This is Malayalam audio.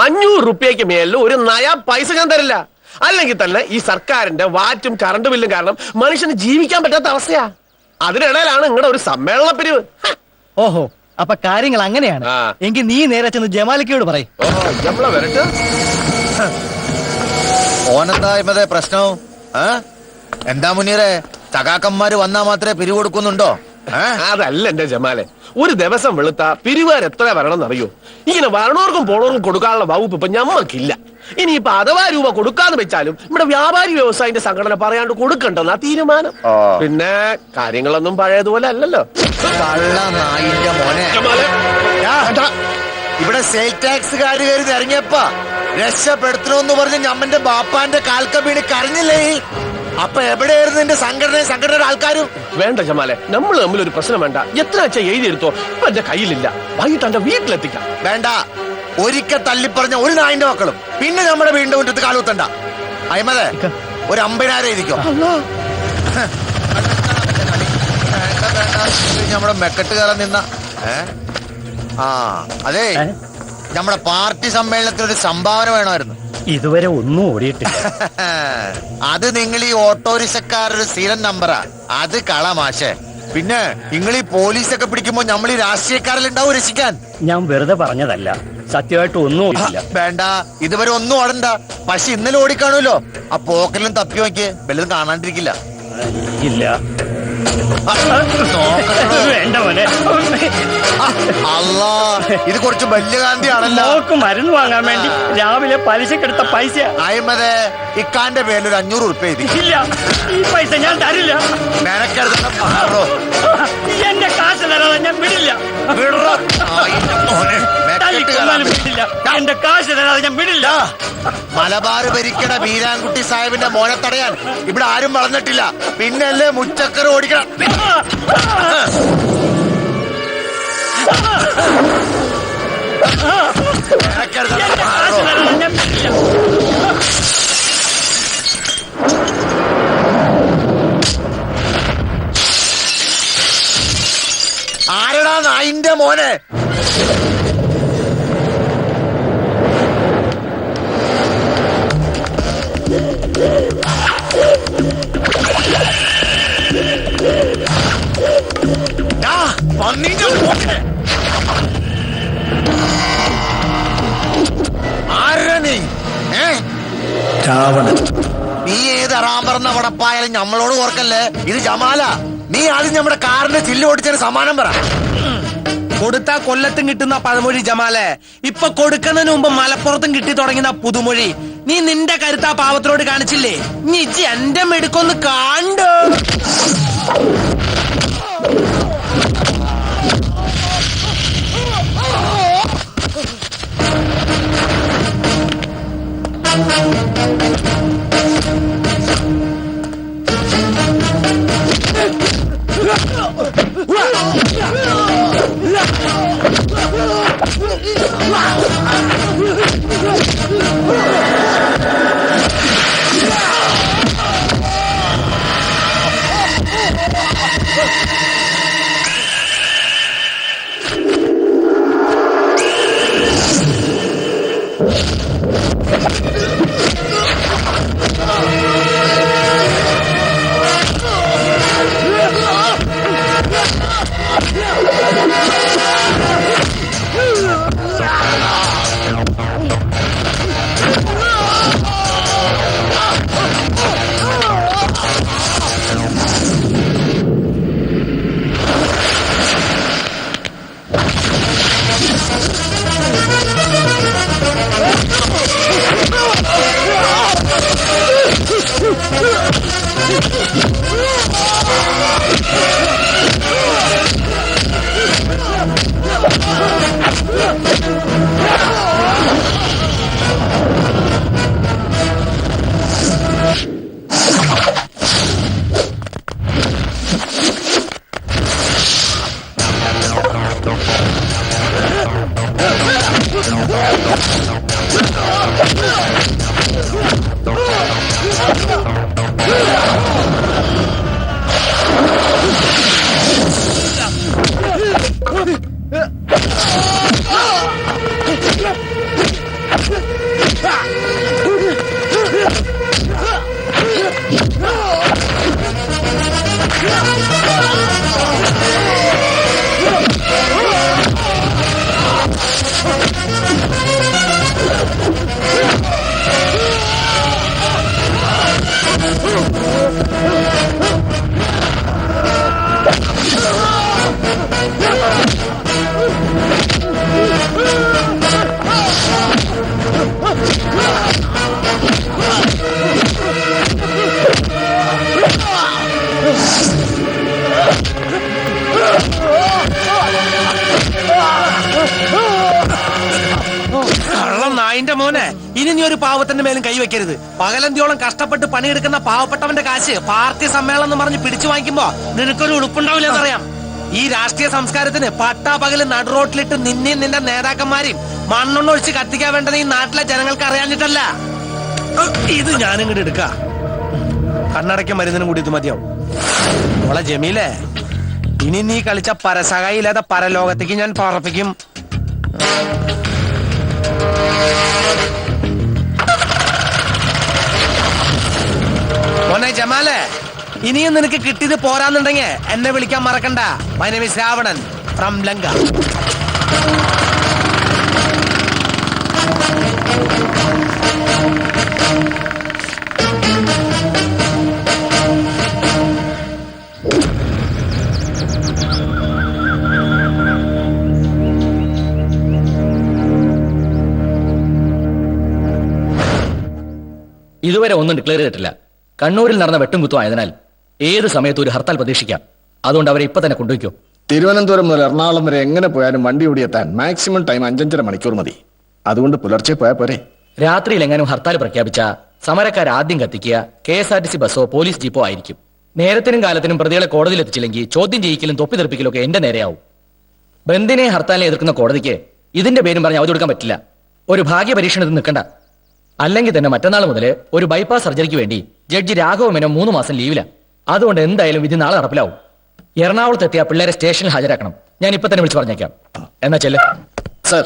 500 രൂപയ്ക്ക് മേലിൽ ഒരു നയാ പൈസ ഞാൻ തരില്ല. അല്ലെങ്കിൽ തന്നെ ഈ സർക്കാരിന്റെ വാറ്റും കറണ്ട് ബില്ലും കാരണം മനുഷ്യന് ജീവിക്കാൻ പറ്റാത്ത അവസ്ഥയാ. അതിനിടയിലാണ് നിങ്ങളുടെ ഒരു സമ്മേളന പിരിവ്. ഓഹോ, അപ്പൊ കാര്യങ്ങൾ അങ്ങനെയാണ്. എങ്കിൽ നീ നേരെ ചെന്ന് ജമാലിക്കയോട് പറയും. വരട്ടെ. ഓനെന്താ ഇമതേ പ്രശ്നം? എന്താ മുനീറെ, സഖാക്കന്മാര് വന്നാ മാത്രമേ പിരിവ് കൊടുക്കുന്നുണ്ടോ? അതല്ല എന്റെ ജമാലെ, ഒരു ദിവസം വെളുത്ത പിരിവാർ എത്ര വരണം എന്നറിയോ? ഇങ്ങനെ വരണോർക്കും പോണോർക്കും കൊടുക്കാനുള്ള വകുപ്പ് ഇപ്പൊ ഞമ്മക്കില്ല. ഇനിയിപ്പൊ അഥവാ രൂപ കൊടുക്കാന്ന് വെച്ചാലും ഇവിടെ വ്യാപാരി വ്യവസായിന്റെ സംഘടന പറയാണ്ട് കൊടുക്കണ്ടെന്നാ തീരുമാനം. പിന്നെ കാര്യങ്ങളൊന്നും പഴയതുപോലെ അല്ലല്ലോ. നായിന്റെ മോനെ, ഇവിടെ സെയിൽ ടാക്സുകാര് കയറി ഇറങ്ങിയപ്പാ രക്ഷപ്പെടുത്തണമെന്ന് പറഞ്ഞ് ഞമ്മന്റെ ബാപ്പാന്റെ കാൽക്ക വീണ് കരഞ്ഞില്ലേ? അപ്പൊ എവിടെയായിരുന്നു എന്റെ സംഘടനയുടെ ആൾക്കാരും? വേണ്ട ജമാലെ, നമ്മൾ തമ്മിൽ ഒരു പ്രശ്നം വേണ്ട. എത്ര വെച്ചാ എഴുതിയെടുത്തോ, ഇപ്പൊ എന്റെ കയ്യിലില്ല. വൈകിട്ട് എന്റെ വീട്ടിലെത്തിക്കാം. വേണ്ട, ഒരിക്കൽ തള്ളിപ്പറഞ്ഞ ഒരു നായിന്റെ മക്കളും പിന്നെ നമ്മുടെ വീടിന്റെ മുറ്റത്ത് കാലുകുത്തണ്ട. അയ്മതെ, ഒരു 50,000 എഴുതിക്കോ. നമ്മുടെ മെക്കെട്ട് കയറാൻ നിന്ന അതെ, നമ്മുടെ പാർട്ടി സമ്മേളനത്തിന് ഒരു സംഭാവന വേണമായിരുന്നു. ഇതുവരെ ഒന്നും ഓടിയിട്ടില്ല. അത് നിങ്ങൾ ഈ ഓട്ടോറിക്ഷക്കാരുടെ സ്ഥിരം നമ്പറാ. അത് കളമാശേ. പിന്നെ നിങ്ങൾ ഈ പോലീസൊക്കെ പിടിക്കുമ്പോ നമ്മൾ ഈ രാഷ്ട്രീയക്കാരിലുണ്ടാവും രക്ഷിക്കാൻ. ഞാൻ വെറുതെ പറഞ്ഞതല്ല, സത്യമായിട്ട് ഒന്നും ഓടില്ല. വേണ്ട, ഇതുവരെ ഒന്നും ഓടണ്ട. പക്ഷെ ഇന്നലെ ഓടിക്കാണുമല്ലോ. ആ പോക്കലും തപ്പി നോക്കിയേ, വല്ലതും കാണാണ്ടിരിക്കില്ല. ഇല്ല, വേണ്ട മോനെ. അല്ലാ, ഇത് കുറച്ച് വലിയ ഗാന്ധിയാണല്ലോ. മരുന്ന് വാങ്ങാൻ വേണ്ടി രാവിലെ പലിശക്കെടുത്ത പൈസ. അയ്മതെ, ഇക്കാന്റെ പേരിൽ ഒരു 500 രൂപ ഇല്ല, ഈ പൈസ ഞാൻ തരില്ല. എന്റെ കാശ് തരാതെ ഞാൻ വിടില്ല. എന്റെ കാശ് തരാതെ ഞാൻ വിടില്ല. മലബാർ ഭരിക്കണ ബീരാൻകുട്ടി സാഹിബിന്റെ മോനെ തടയാൻ ഇവിടെ ആരും വളർന്നിട്ടില്ല. പിന്നല്ലേ മുച്ചക്കർ ഓടിക്കണം. ആരടാ നായിന്റെ മോനെ? ആരാ നീ? നീ ഏത് അറാമ്പറന്ന വടപ്പായാലും ഞമ്മളോട് ഓർക്കല്ലേ. ഇത് ജമാല. നീ ആദ്യം നമ്മുടെ കാറിന്റെ ചില്ല് ഓടിച്ചൊരു സമ്മാനം പറ. കൊടുത്താ കൊല്ലത്തും കിട്ടുന്ന പഴമൊഴി ജമാലെ, ഇപ്പൊ കൊടുക്കുന്നതിന് മുമ്പ് മലപ്പുറത്തും കിട്ടി തുടങ്ങുന്ന പുതുമൊഴി. നീ നിന്റെ കരുത്താ പാവത്തിനോട് കാണിച്ചില്ലേ? നീ എന്റെ മെടുക്കൊന്ന് കാണ്ടോ. നായിന്റെ മോനെ, ഇനി നീ ഒരു പാവത്തിന്റെ മേലും കൈവെക്കരുത്. പകലന്തിയോളം കഷ്ടപ്പെട്ട് പണിയെടുക്കുന്ന പാവപ്പെട്ടവന്റെ കാശ് പാർട്ടി സമ്മേളനം എന്ന് പറഞ്ഞ് പിടിച്ചു വാങ്ങിക്കുമ്പോ നിനക്കൊരു ഉളുപ്പുണ്ടാവില്ല എന്നറിയാം. ഈ രാഷ്ട്രീയ സംസ്കാരത്തിന് പട്ടാ പകല് നടുറോട്ടിലിട്ട് നിന്നെയും നിന്റെ നേതാക്കന്മാരെയും മണ്ണെണ്ണ ഒഴിച്ച് കത്തിക്കാൻ വേണ്ടത് ഈ നാട്ടിലെ ജനങ്ങൾക്ക് അറിയാഞ്ഞിട്ടല്ല. ഇത് ഞാനിങ്ങോട്ട് എടുക്ക. കണ്ണടയ്ക്ക് മരുന്നിനും കൂടി ഇത് മതിയാവും. മോളെ ജമീലേ, ഇനി നീ കളിച്ച പരസഹായി ഇല്ലാതെ പരലോകത്തേക്ക് ഞാൻ പറപ്പിക്കും. മോനെ ജമാലേ, ഇനിയും നിനക്ക് കിട്ടിയത് പോരാന്നുണ്ടെങ്കിൽ എന്നെ വിളിക്കാൻ മറക്കണ്ട. My name is Ravanan from Lanka. ഇതുവരെ ഒന്നും ഡിക്ലെയർ ചെയ്തിട്ടില്ല. കണ്ണൂരിൽ നടന്ന വെട്ടും കുത്തും ആയതിനാൽ ഏത് സമയത്തും ഒരു ഹർത്താൽ പ്രതീക്ഷിക്കാം. അതുകൊണ്ട് അവരെ ഇപ്പൊ തന്നെ കൊണ്ടുവയ്ക്കോ. തിരുവനന്തപുരം മുതൽ എറണാകുളം വരെ എങ്ങനെ പോയാലും വണ്ടി ഓടിയെത്താൻ മാക്സിമം ടൈം 5.5 മണിക്കൂർ മതി. അതുകൊണ്ട് പുലർച്ചെ പോയാൽ പോരെ. രാത്രിയിൽ എങ്ങാനും ഹർത്താൽ പ്രഖ്യാപിച്ച സമരക്കാർ ആദ്യം കത്തിക്കുക KSRTC ബസ്സോ പോലീസ് ജീപ്പോ ആയിരിക്കും. നേരത്തിനും കാലത്തിനും പ്രതികളെ കോടതിയിൽ എത്തിച്ചില്ലെങ്കിൽ ചോദ്യം ചെയ്യിക്കലും തൊപ്പി തെറിപ്പിക്കലും ഒക്കെ എന്റെ നേരെയാവും. ബന്ദിനെ ഹർത്താലിനെ എതിർക്കുന്ന കോടതിക്ക് ഇതിന്റെ പേരും പറഞ്ഞ് അവധി കൊടുക്കാൻ പറ്റില്ല. ഒരു ഭാഗ്യ പരീക്ഷണത്തിൽ നിൽക്കണ്ട. അല്ലെങ്കിൽ തന്നെ മറ്റന്നാൾ മുതൽ ഒരു ബൈപ്പാസ് സർജറിക്ക് വേണ്ടി ജഡ്ജി രാഘവ മേനോൻ 3 മാസം ലീവില. അതുകൊണ്ട് എന്തായാലും വിധി നാളെ നടപ്പിലാവും. എറണാകുളത്ത് എത്തിയ പിള്ളേരെ സ്റ്റേഷനിൽ ഹാജരാക്കണം. ഞാൻ ഇപ്പൊ തന്നെ വിളിച്ചു പറഞ്ഞേക്കാം. എന്നാ ചെല്ല്. സർ.